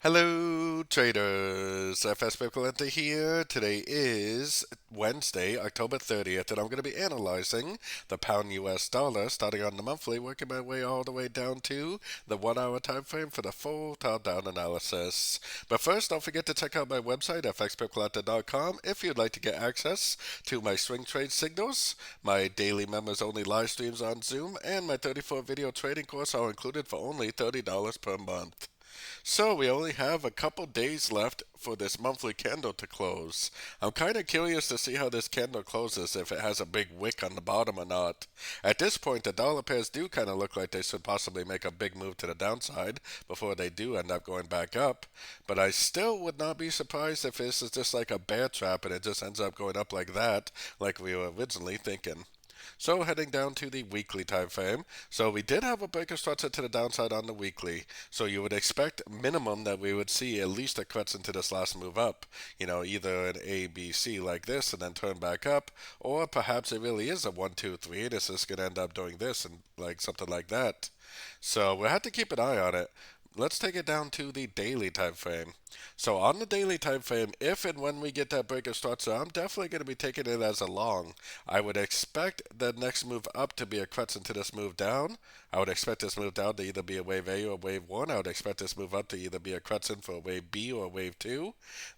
Hello, traders. FX Pip Collector here. Today is Wednesday, October 30th, and I'm going to be analyzing the pound US dollar starting on the monthly, working my way all the way down to the 1 hour time frame for the full top down analysis. But first, don't forget to check out my website, fxpipcollector.com, if you'd like to get access to my swing trade signals, my daily members only live streams on Zoom, and my 34 video trading course, all included for only $30 per month. So we only have a couple days left for this monthly candle to close. I'm kind of curious to see how this candle closes, if it has a big wick on the bottom or not. At this point, the dollar pairs do kind of look like they should possibly make a big move to the downside before they do end up going back up. But I still would not be surprised if this is just like a bear trap and it just ends up going up like that, like we were originally thinking. So heading down to the weekly time frame. So we did have a breaker structure to the downside on the weekly. So you would expect minimum that we would see at least a cuts into this last move up. Either an A, B, C like this and then turn back up, or perhaps it really is a 1, 2, 3. This is going to end up doing this and like something like that. So we'll have to keep an eye on it. Let's take it down to the daily time frame. So on the daily time frame, if and when we get that breaker structure, I'm definitely going to be taking it as a long. I would expect the next move up to be a crutch into this move down. I would expect this move down to either be a wave A or wave 1. I would expect this move up to either be a crutch in for a wave B or a wave 2.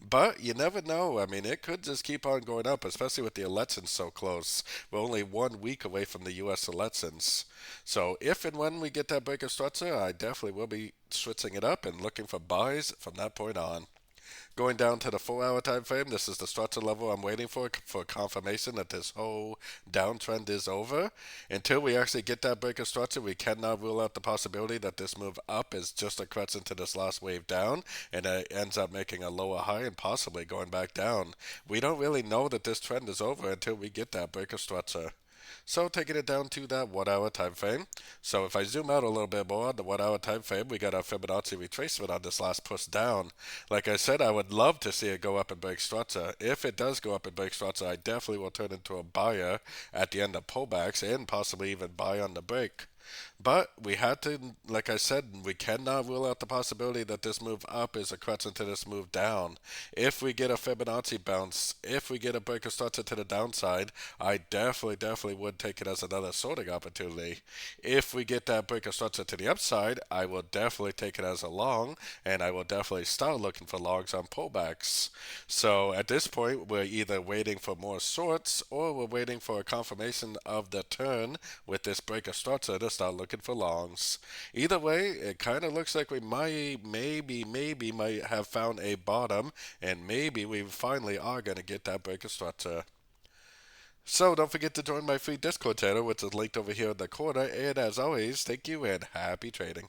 But you never know. I mean, it could just keep on going up, especially with the elections so close. We're only 1 week away from the U.S. elections. So if and when we get that breaker structure, I definitely will be switching it up and looking for buys from that point on. Going down to the 4 hour time frame, this is the structure level I'm waiting for confirmation that this whole downtrend is over. Until we actually get that breaker structure, we cannot rule out the possibility that this move up is just a crutch into this last wave down and it ends up making a lower high and possibly going back down. We don't really know that this trend is over until we get that breaker structure. So taking it down to that 1 hour time frame. So if I zoom out a little bit more on the 1 hour time frame, we got our Fibonacci retracement on this last push down. Like I said, I would love to see it go up and break structure. If it does go up and break structure, I definitely will turn into a buyer at the end of pullbacks and possibly even buy on the break. But we had to, like I said, we cannot rule out the possibility that this move up is a crutch into this move down. If we get a Fibonacci bounce, if we get a breaker structure to the downside, I definitely would take it as another sorting opportunity. If we get that breaker structure to the upside, I will definitely take it as a long, and I will definitely start looking for longs on pullbacks. So at this point, we're either waiting for more shorts or we're waiting for a confirmation of the turn with this breaker structure to start looking for longs. Either way, it kind of looks like we maybe might have found a bottom, and maybe we finally are going to get that breaker structure. So don't forget to join my free Discord channel, which is linked over here in the corner. And as always, thank you and happy trading.